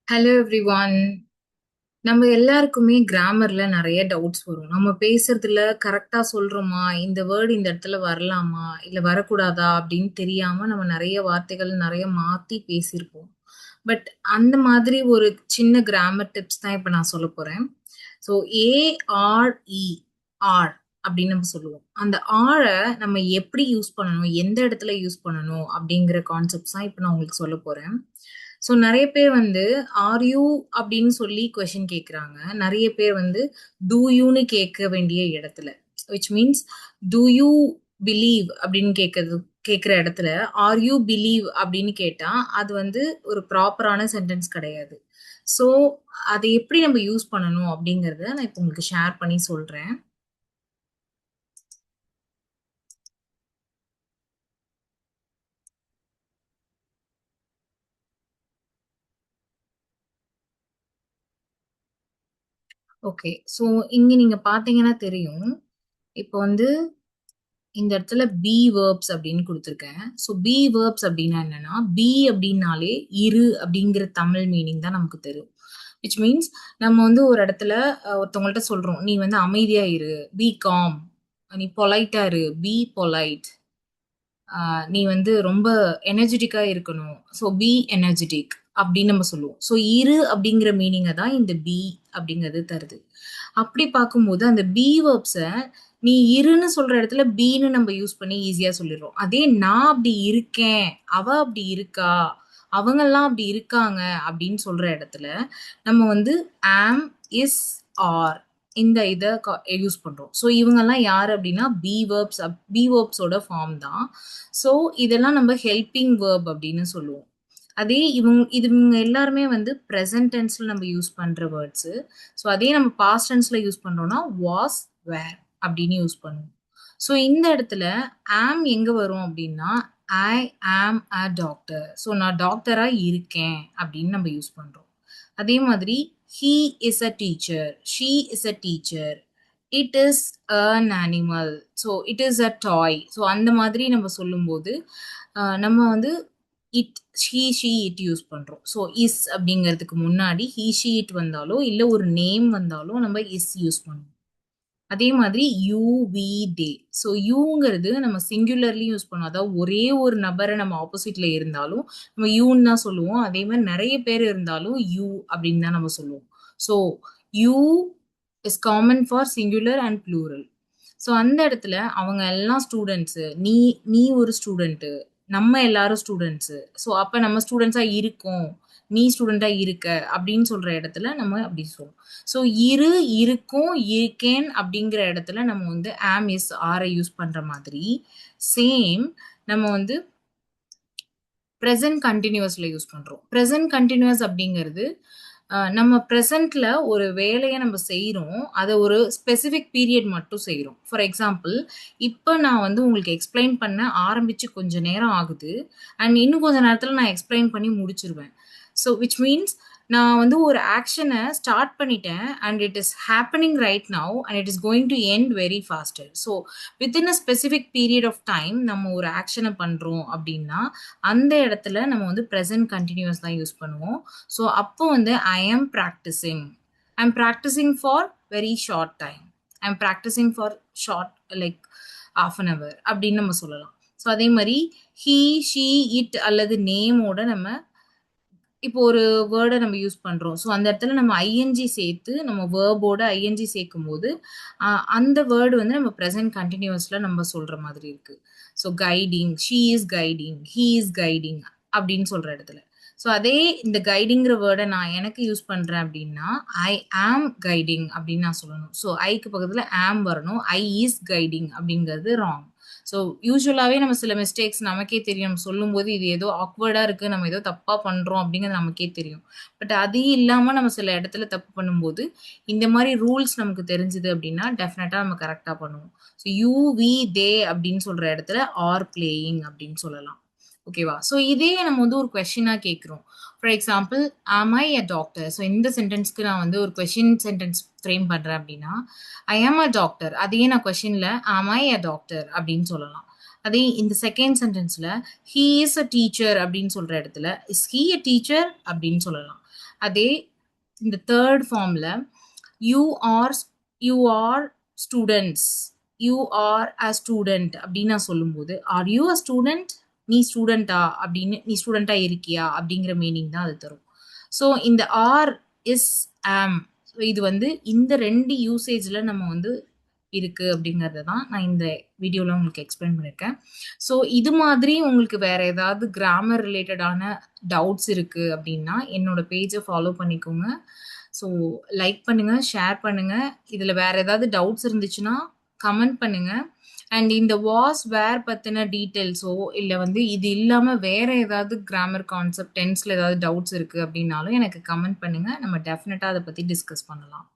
Hello everyone. நம்ம எல்லாருக்குமே கிராமர்ல நிறைய டவுட்ஸ் வரும். நம்ம பேசுறதுல கரெக்டா சொல்றோமா, இந்த வேர்டு இந்த இடத்துல வரலாமா இல்ல வரக்கூடாதா அப்படின்னு தெரியாம நம்ம நிறைய வார்த்தைகள் நிறைய மாத்தி பேசியிருப்போம். பட் அந்த மாதிரி ஒரு சின்ன கிராமர் டிப்ஸ் தான் இப்ப நான் சொல்ல போறேன். ஸோ ஏஆர்இ ஆர் அப்படின்னு நம்ம சொல்லுவோம். அந்த ஆரை நம்ம எப்படி யூஸ் பண்ணணும், எந்த இடத்துல யூஸ் பண்ணணும் அப்படிங்கிற கான்செப்ட்ஸ் தான் இப்ப நான் உங்களுக்கு சொல்ல போறேன். ஸோ நிறைய பேர் வந்து ஆர் யூ அப்படின்னு சொல்லி கொஷின் கேட்குறாங்க. நிறைய பேர் வந்து டூ யூன்னு கேட்க வேண்டிய இடத்துல, which means do you believe அப்படின்னு கேட்குற இடத்துல ஆர் யூ பிலீவ் அப்படின்னு கேட்டா அது வந்து ஒரு ப்ராப்பரான சென்டென்ஸ் கிடையாது. ஸோ அதை எப்படி நம்ம யூஸ் பண்ணணும் அப்படிங்கறத நான் இப்போ உங்களுக்கு ஷேர் பண்ணி சொல்றேன். ஓகே. ஸோ இங்க நீங்க பாத்தீங்கன்னா தெரியும். இப்போ வந்து இந்த இடத்துல பி வேர்ப்ஸ் அப்படின்னு கொடுத்துருக்கேன். ஸோ பி வேர்ப்ஸ் அப்படின்னா என்னன்னா, பி அப்படின்னாலே இரு அப்படிங்கிற தமிழ் மீனிங் தான் நமக்கு தெரியும். விச் மீன்ஸ் நம்ம வந்து ஒரு இடத்துல ஒருத்தவங்கள்ட்ட சொல்றோம், நீ வந்து அமைதியா இரு, பி காம், நீ பொலைட்டா இரு, பி பொலைட், நீ வந்து ரொம்ப எனர்ஜெட்டிக்கா இருக்கணும், ஸோ பி எனர்ஜெட்டிக் அப்படின்னு நம்ம சொல்லுவோம். ஸோ இரு அப்படிங்கிற மீனிங்கை தான் இந்த பி அப்படிங்கிறது தருது. அப்படி பார்க்கும்போது அந்த பி வேர்ப்ஸை நீ இருன்னு சொல்ற இடத்துல பீன்னு நம்ம யூஸ் பண்ணி ஈஸியா சொல்லிடுறோம். அதே நான் அப்படி இருக்கேன், அவ அப்படி இருக்கா, அவங்கெல்லாம் அப்படி இருக்காங்க அப்படின்னு சொல்ற இடத்துல நம்ம வந்து ஆம், இஸ், ஆர் இந்த இதை யூஸ் பண்றோம். ஸோ இவங்கெல்லாம் யாரு அப்படின்னா பி வேர்ப்ஸ். பி வேர்ப்ஸோட ஃபார்ம் தான். ஸோ இதெல்லாம் நம்ம ஹெல்பிங் வேர்ப் அப்படின்னு சொல்லுவோம். அதே இவங்க எல்லாருமே வந்து ப்ரெசன்ட் டென்ஸ்ல நம்ம யூஸ் பண்ற வேர்ட்ஸ். ஸோ அதே நம்ம பாஸ்ட் டென்ஸ்ல யூஸ் பண்றோம்னா வாஸ், வேர் அப்படின்னு யூஸ் பண்ணுவோம். ஸோ இந்த இடத்துல ஆம் எங்க வரும் அப்படின்னா ஐ ஆம் அ டாக்டர். ஸோ நான் டாக்டரா இருக்கேன் அப்படின்னு நம்ம யூஸ் பண்றோம். அதே மாதிரி he is a teacher, she is a teacher, it is an animal, so it is a toy. So அந்த மாதிரி நம்ம சொல்லும்போது நம்ம வந்து it, he she it use பண்றோம். ஸோ இஸ் அப்படிங்கிறதுக்கு முன்னாடி he she it வந்தாலோ இல்ல ஒரு நேம் வந்தாலோ நம்ம இஸ் யூஸ் பண்ணுவோம். அதே மாதிரி யூ, வி, தே. ஸோ யூங்கிறது நம்ம சிங்குலர்லயும் யூஸ் பண்ணுவோம். அதாவது ஒரே ஒரு நபரை நம்ம ஆப்போசிட்ல இருந்தாலும் நம்ம யூன்னு தான் சொல்லுவோம். அதே மாதிரி நிறைய பேர் இருந்தாலும் யூ அப்படின்னு தான் நம்ம சொல்லுவோம். So you is common for singular and plural. So அந்த இடத்துல அவங்க எல்லாம் ஸ்டூடெண்ட்ஸு, நீ நீ ஒரு ஸ்டூடெண்ட்டு, நம்ம எல்லாரும் ஸ்டூடெண்ட்ஸு. ஸோ அப்போ நம்ம ஸ்டூடெண்ட்ஸா இருக்கோம், நீ ஸ்டூடெண்டா இருக்க அப்படின்னு சொல்ற இடத்துல நம்ம அப்படி சொல்லுவோம். ஸோ இரு, இருக்கும், இருக்கேன் அப்படிங்கிற இடத்துல நம்ம வந்து ஆம், இஸ், ஆரை யூஸ் பண்ற மாதிரி சேம் நம்ம வந்து ப்ரெசன்ட் கண்டினியூஸ்ல யூஸ் பண்றோம். ப்ரெசன்ட் கண்டினியூஸ் அப்படிங்கிறது நம்ம ப்ரெசன்ட்ல ஒரு வேலையை நம்ம செய்கிறோம், அதை ஒரு ஸ்பெசிஃபிக் பீரியட் மட்டும் செய்கிறோம். ஃபார் எக்ஸாம்பிள், இப்போ நான் வந்து உங்களுக்கு எக்ஸ்பிளைன் பண்ண ஆரம்பிச்சு கொஞ்ச நேரம் ஆகுது அண்ட் இன்னும் கொஞ்ச நேரத்தில் நான் எக்ஸ்பிளைன் பண்ணி முடிச்சிருவேன். ஸோ விச் மீன்ஸ் நான் வந்து ஒரு ஆக்ஷனை ஸ்டார்ட் பண்ணிட்டேன் and it is happening right now and it is going to end very faster. So within a specific period of time நம்ம ஒரு ஆக்ஷனை பண்ணுறோம் அப்படின்னா அந்த இடத்துல நம்ம வந்து ப்ரெசன்ட் கண்டினியூஸ் தான் யூஸ் பண்ணுவோம். ஸோ அப்போ வந்து I am practising, I am practising for very short time, I am practising for short like half an hour அப்படின்னு நம்ம சொல்லலாம். ஸோ அதே மாதிரி ஹீ, ஷீ, இட் அல்லது நேமோட நம்ம இப்போ ஒரு வேர்டை நம்ம யூஸ் பண்றோம். ஸோ அந்த இடத்துல நம்ம ஐஎன்ஜி சேர்த்து நம்ம வேர்போட ஐஎன்ஜி சேர்க்கும்போது அந்த வேர்டு வந்து நம்ம ப்ரெசன்ட் கண்டினியூஸ்ல நம்ம சொல்ற மாதிரி இருக்கு. So guiding, she is guiding, he is guiding அப்படின்னு சொல்ற இடத்துல. ஸோ அதே இந்த கைடிங்கிற வேர்டை நான் எனக்கு யூஸ் பண்றேன் அப்படின்னா ஐ ஆம் கைடிங் அப்படின்னு நான் சொல்லணும். ஸோ ஐக்கு பக்கத்துல ஆம் வரணும். ஐ இஸ் கைடிங் அப்படிங்கிறது ராங். ஸோ யூஸ்வலாகவே நம்ம சில மிஸ்டேக்ஸ் நமக்கே தெரியும். நம்ம சொல்லும்போது இது ஏதோ ஆக்வர்டாக இருக்குது, நம்ம ஏதோ தப்பாக பண்ணுறோம் அப்படிங்கிறது நமக்கே தெரியும். பட் அது இல்லாமல் நம்ம சில இடத்துல தப்பு பண்ணும்போது இந்த மாதிரி ரூல்ஸ் நமக்கு தெரிஞ்சுது அப்படின்னா டெஃபினட்டாக நம்ம கரெக்டாக பண்ணுவோம். ஸோ யூ, வி, தே அப்படின்னு சொல்கிற இடத்துல ஆர் பிளேயிங் அப்படின்னு சொல்லலாம். ஓகேவா? ஸோ இதே நம்ம வந்து ஒரு கொஸ்டினாக கேட்குறோம். ஃபார் எக்ஸாம்பிள், ஆம் ஐ எ டாக்டர்? ஸோ இந்த சென்டென்ஸ்க்கு நான் வந்து ஒரு கொஸ்டின் சென்டென்ஸ் ஃப்ரேம் பண்ணுறேன் அப்படின்னா ஐ ஆம் அ டாக்டர். அதையே நான் கொஸ்டின்ல ஆம் ஐ எ டாக்டர் அப்படின்னு சொல்லலாம். அதே இந்த செகண்ட் சென்டென்ஸ்ல ஹீ இஸ் அ டீச்சர் அப்படின்னு சொல்ற இடத்துல இஸ் ஹீ அ டீச்சர் அப்படின்னு சொல்லலாம். அதே இந்த தேர்ட் ஃபார்ம்ல you are you are students, you are a student அப்படின்னு நான் சொல்லும்போது, ஆர் யூ அ ஸ்டூடெண்ட், நீ ஸ்டூடெண்டா அப்படின்னு, நீ ஸ்டூடெண்டா இருக்கியா அப்படிங்கிற மீனிங் தான் அது தரும். ஸோ இந்த ஆர், இஸ், ஆம், இது வந்து இந்த 2 யூசேஜ்ல நம்ம வந்து இருக்கு அப்படிங்கறத தான் நான் இந்த வீடியோல உங்களுக்கு எக்ஸ்பிளைன் பண்ணிருக்கேன். ஸோ இது மாதிரி உங்களுக்கு வேற ஏதாவது கிராமர் ரிலேட்டடான டவுட்ஸ் இருக்கு அப்படின்னா என்னோட பேஜை ஃபாலோ பண்ணிக்கோங்க. ஸோ லைக் பண்ணுங்க, ஷேர் பண்ணுங்க. இதுல வேற ஏதாவது டவுட்ஸ் இருந்துச்சுன்னா கமெண்ட் பண்ணுங்க. அண்ட் இந்த வாஸ் வேர் பத்தின டீட்டெயில்ஸோ இல்ல வந்து இது இல்லாம வேற ஏதாவது கிராமர் கான்செப்ட் டென்ஸ்ல ஏதாவது டவுட்ஸ் இருக்கு அப்படின்னாலும் எனக்கு கமெண்ட் பண்ணுங்க. நம்ம டெஃபினட்டா அதை பத்தி டிஸ்கஸ் பண்ணலாம்.